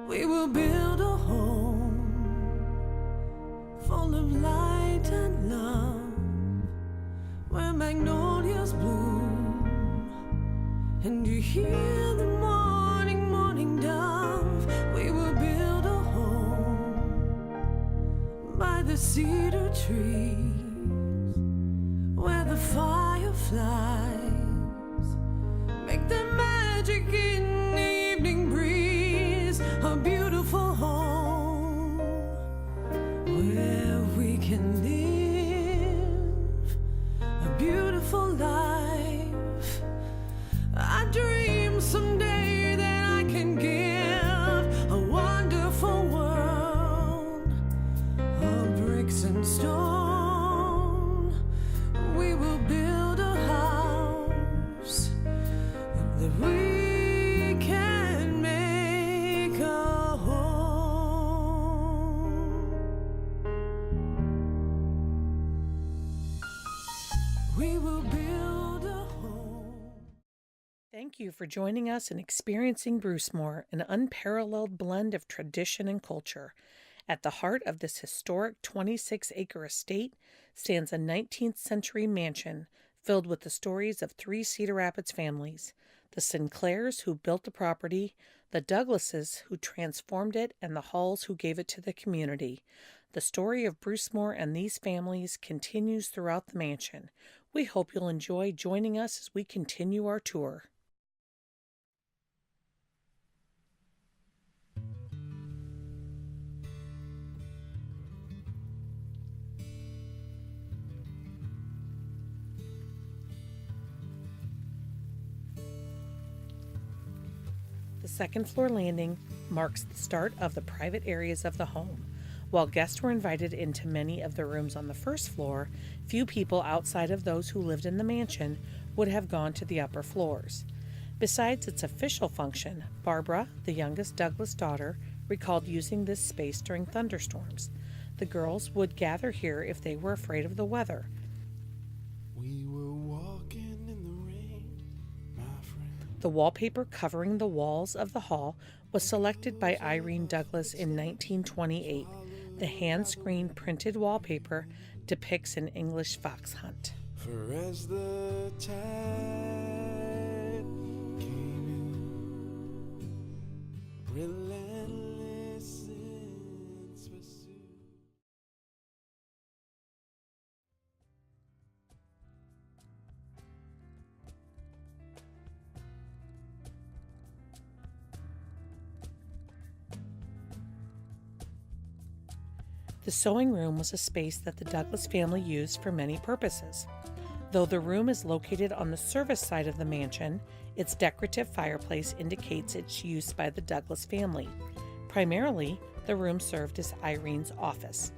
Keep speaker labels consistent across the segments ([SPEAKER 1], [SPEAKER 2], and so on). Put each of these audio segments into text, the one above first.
[SPEAKER 1] We will build a home full of light and love, where magnolias bloom and you hear the morning dove. We will build a home by the cedar trees, where the fireflies make their magic in the evening breeze. A beautiful home where we can live a beautiful life. I dream someday that I can give a wonderful world of bricks and stone. We will build a house that we can make a home. We will build a home.
[SPEAKER 2] Thank you for joining us in experiencing Brucemore, an unparalleled blend of tradition and culture. At the heart of this historic 26-acre estate stands a 19th century mansion filled with the stories of three Cedar Rapids families: the Sinclairs, who built the property, the Douglases, who transformed it, and the Halls, who gave it to the community. The story of Brucemore and these families continues throughout the mansion. We hope you'll enjoy joining us as we continue our tour. The second-floor landing marks the start of the private areas of the home. While guests were invited into many of the rooms on the first floor, few people outside of those who lived in the mansion would have gone to the upper floors. Besides its official function, Barbara, the youngest Douglas daughter, recalled using this space during thunderstorms. The girls would gather here if they were afraid of the weather.
[SPEAKER 1] We were walking in the rain, my friend.
[SPEAKER 2] The wallpaper covering the walls of the hall was selected by Irene Douglas in 1928. The hand-screened printed wallpaper depicts an English fox hunt.
[SPEAKER 1] For as the tide came in, relentless in its pursuit.
[SPEAKER 2] The sewing room was a space that the Douglas family used for many purposes. Though the room is located on the service side of the mansion, its decorative fireplace indicates its use by the Douglas family. Primarily, the room served as Irene's office.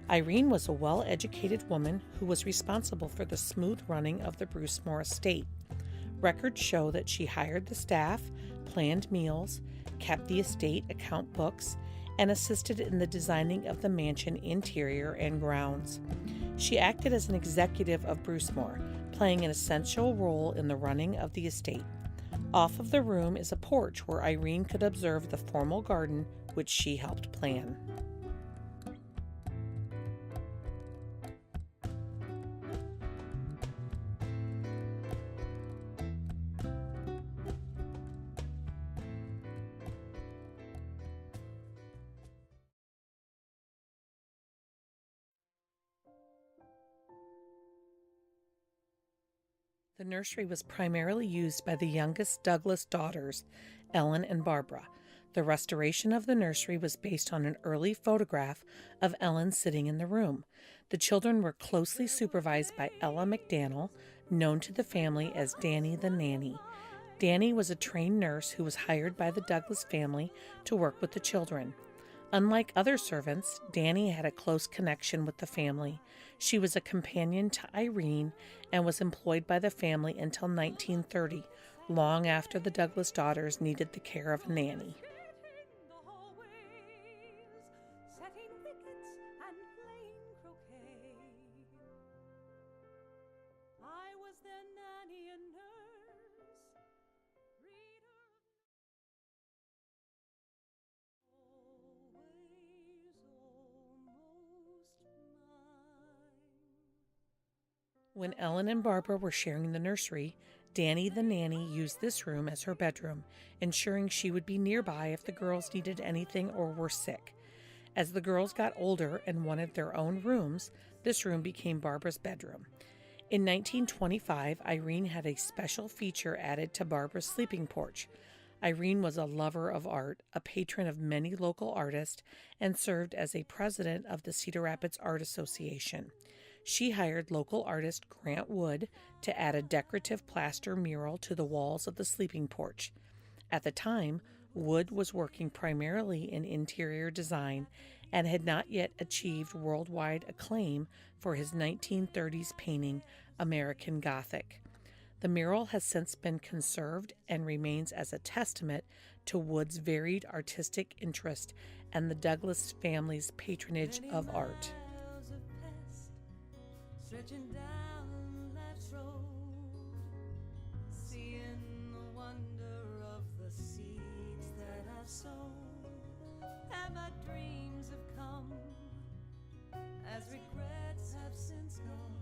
[SPEAKER 2] Irene was a well-educated woman who was responsible for the smooth running of the Brucemore estate. Records show that she hired the staff, planned meals, kept the estate account books, and assisted in the designing of the mansion interior and grounds. She acted as an executive of Brucemore, playing an essential role in the running of the estate. Off of the room is a porch where Irene could observe the formal garden which she helped plan. The nursery was primarily used by the youngest Douglas daughters, Ellen and Barbara. The restoration of the nursery was based on an early photograph of Ellen sitting in the room. The children were closely supervised by Ella McDaniel, known to the family as Danny the nanny. Danny was a trained nurse who was hired by the Douglas family to work with the children. Unlike other servants, Danny had a close connection with the family. She was a companion to Irene and was employed by the family until 1930, long after the Douglas daughters needed the care of a nanny. When Ellen and Barbara were sharing the nursery, Danny the nanny used this room as her bedroom, ensuring she would be nearby if the girls needed anything or were sick. As the girls got older and wanted their own rooms, this room became Barbara's bedroom. In 1925, Irene had a special feature added to Barbara's sleeping porch. Irene was a lover of art, a patron of many local artists, and served as a president of the Cedar Rapids Art Association. She hired local artist Grant Wood to add a decorative plaster mural to the walls of the sleeping porch. At the time, Wood was working primarily in interior design and had not yet achieved worldwide acclaim for his 1930s painting, American Gothic. The mural has since been conserved and remains as a testament to Wood's varied artistic interest and the Douglas family's patronage of art.
[SPEAKER 3] Stretching down life's road, seeing the wonder of the seeds that I've sown, and my dreams have come as regrets have since gone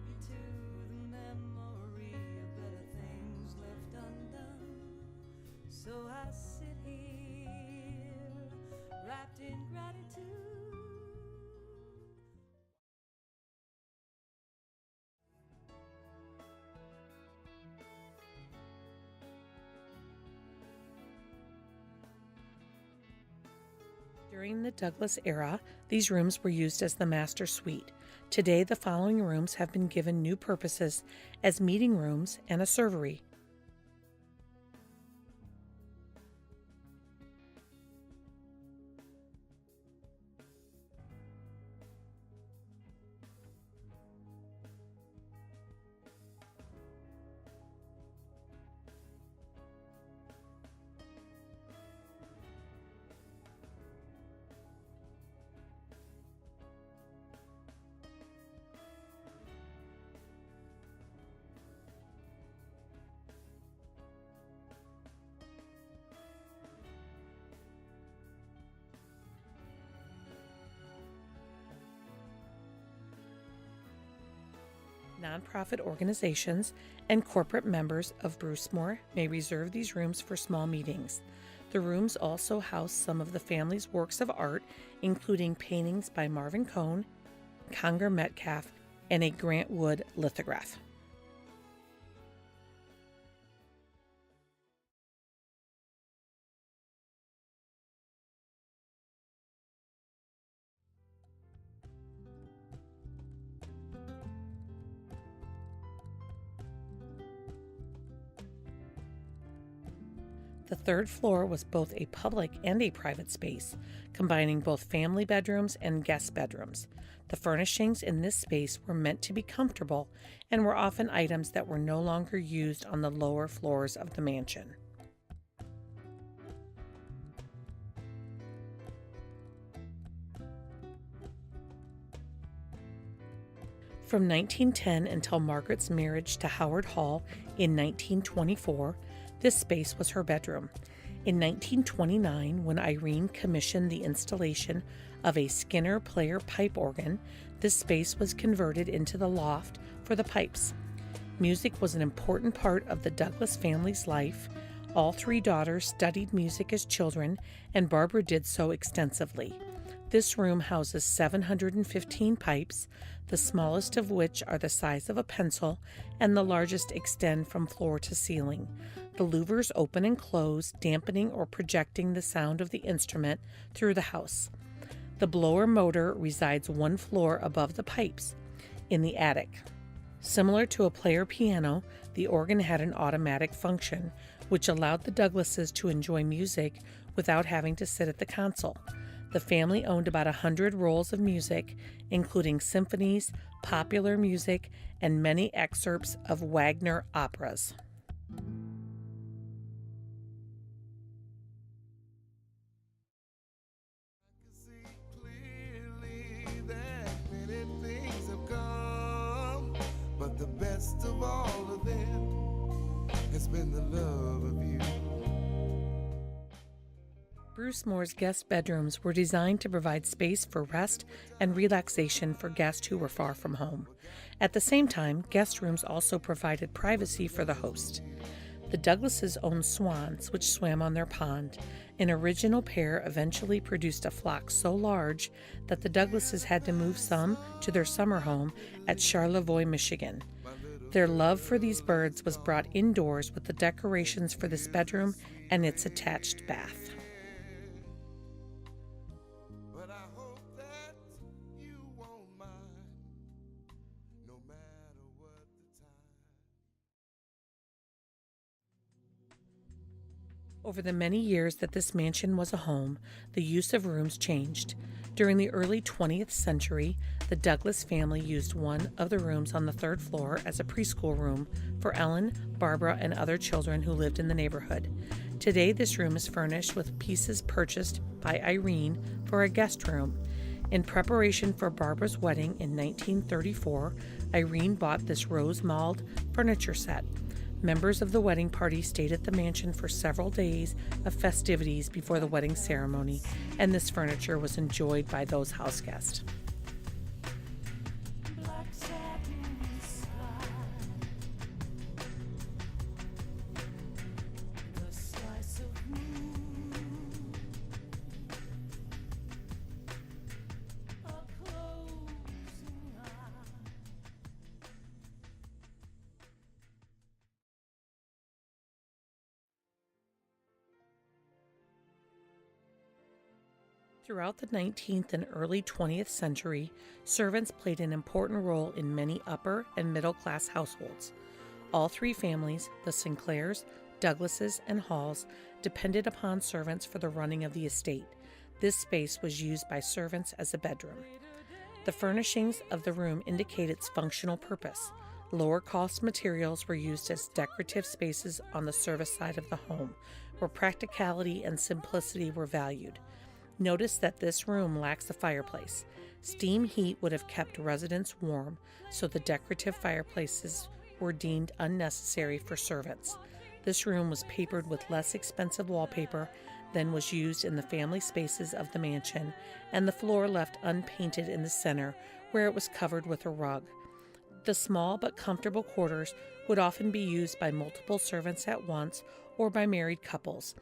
[SPEAKER 3] into the memory of better things left undone. So I sit here wrapped in gratitude.
[SPEAKER 2] During the Douglas era, these rooms were used as the master suite. Today, the following rooms have been given new purposes as meeting rooms and a servery. Nonprofit organizations and corporate members of Brucemore may reserve these rooms for small meetings. The rooms also house some of the family's works of art, including paintings by Marvin Cohn, Conger Metcalf, and a Grant Wood lithograph. The third floor was both a public and a private space, combining both family bedrooms and guest bedrooms. The furnishings in this space were meant to be comfortable and were often items that were no longer used on the lower floors of the mansion. From 1910 until Margaret's marriage to Howard Hall in 1924, this space was her bedroom. In 1929, when Irene commissioned the installation of a Skinner player pipe organ, this space was converted into the loft for the pipes. Music was an important part of the Douglas family's life. All three daughters studied music as children, and Barbara did so extensively. This room houses 715 pipes, the smallest of which are the size of a pencil, and the largest extend from floor to ceiling. The louvers open and close, dampening or projecting the sound of the instrument through the house. The blower motor resides one floor above the pipes, in the attic. Similar to a player piano, the organ had an automatic function, which allowed the Douglases to enjoy music without having to sit at the console. The family owned about 100 rolls of music, including symphonies, popular music, and many excerpts of Wagner operas.
[SPEAKER 1] But the best of all of them has been the love of you.
[SPEAKER 2] Brucemore's guest bedrooms were designed to provide space for rest and relaxation for guests who were far from home. At the same time, guest rooms also provided privacy for the host. The Douglases owned swans, which swam on their pond. An original pair eventually produced a flock so large that the Douglases had to move some to their summer home at Charlevoix, Michigan. Their love for these birds was brought indoors with the decorations for this bedroom and its attached bath.
[SPEAKER 1] But I hope that you won't mind, no matter what the time.
[SPEAKER 2] Over the many years that this mansion was a home, the use of rooms changed. During the early 20th century, the Douglas family used one of the rooms on the third floor as a preschool room for Ellen, Barbara, and other children who lived in the neighborhood. Today, this room is furnished with pieces purchased by Irene for a guest room. In preparation for Barbara's wedding in 1934, Irene bought this rose-molded furniture set. Members of the wedding party stayed at the mansion for several days of festivities before the wedding ceremony, and this furniture was enjoyed by those house guests.
[SPEAKER 3] Black satin sky, the slice of moon, a closing eye.
[SPEAKER 2] Throughout the 19th and early 20th century, servants played an important role in many upper and middle class households. All three families, the Sinclairs, Douglases, and Halls, depended upon servants for the running of the estate. This space was used by servants as a bedroom. The furnishings of the room indicate its functional purpose. Lower cost materials were used as decorative spaces on the service side of the home, where practicality and simplicity were valued. Notice that this room lacks a fireplace. Steam heat would have kept residents warm, so the decorative fireplaces were deemed unnecessary for servants. This room was papered with less expensive wallpaper than was used in the family spaces of the mansion, and the floor left unpainted in the center, where it was covered with a rug. The small but comfortable quarters would often be used by multiple servants at once or by married couples.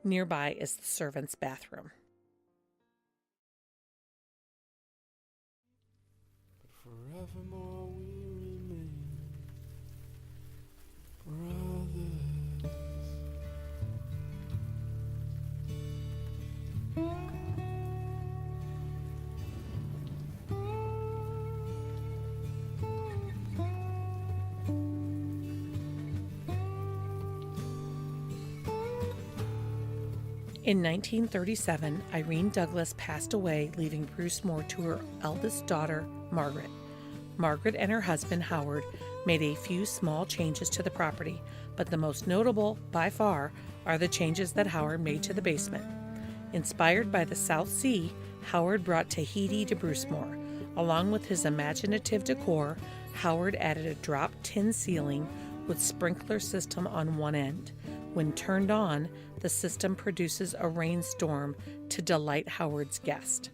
[SPEAKER 2] Nearby is the servants' bathroom.
[SPEAKER 1] Forevermore we remain brothers.
[SPEAKER 2] In 1937, Irene Douglas passed away, leaving Brucemore to her eldest daughter, Margaret. Margaret and her husband, Howard, made a few small changes to the property, but the most notable, by far, are the changes that Howard made to the basement. Inspired by the South Sea, Howard brought Tahiti to Brucemore. Along with his imaginative decor, Howard added a drop tin ceiling with sprinkler system on one end. When turned on, the system produces a rainstorm to delight Howard's guest.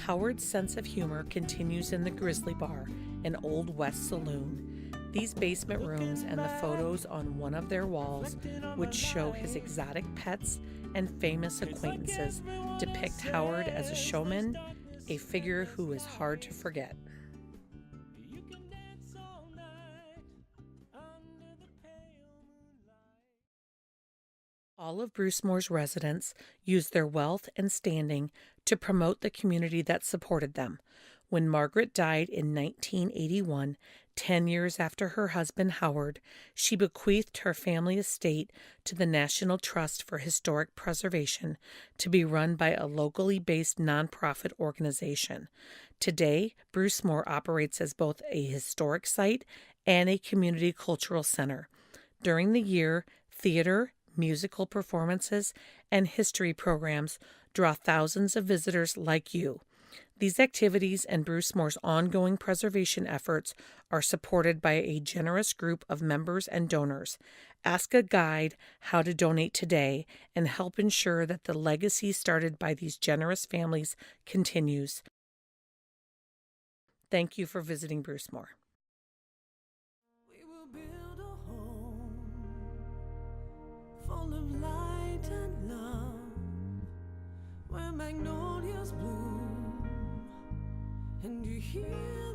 [SPEAKER 2] Howard's sense of humor continues in the Grizzly Bar, an Old West saloon. These basement rooms and the photos on one of their walls, which show his exotic pets and famous acquaintances, depict Howard as a showman, a figure who is hard to forget.
[SPEAKER 3] You can dance all night under the pale moonlight.
[SPEAKER 2] All of Brucemore's residents used their wealth and standing to promote the community that supported them. When Margaret died in 1981, 10 years after her husband Howard, she bequeathed her family estate to the National Trust for Historic Preservation to be run by a locally based nonprofit organization. Today, Brucemore operates as both a historic site and a community cultural center. During the year, theater, musical performances, and history programs draw thousands of visitors like you. These activities and Brucemore's ongoing preservation efforts are supported by a generous group of members and donors. Ask a guide how to donate today and help ensure that the legacy started by these generous families continues. Thank you for visiting Brucemore.
[SPEAKER 3] We will build a home full of light and love, where magnolias bloom and you hear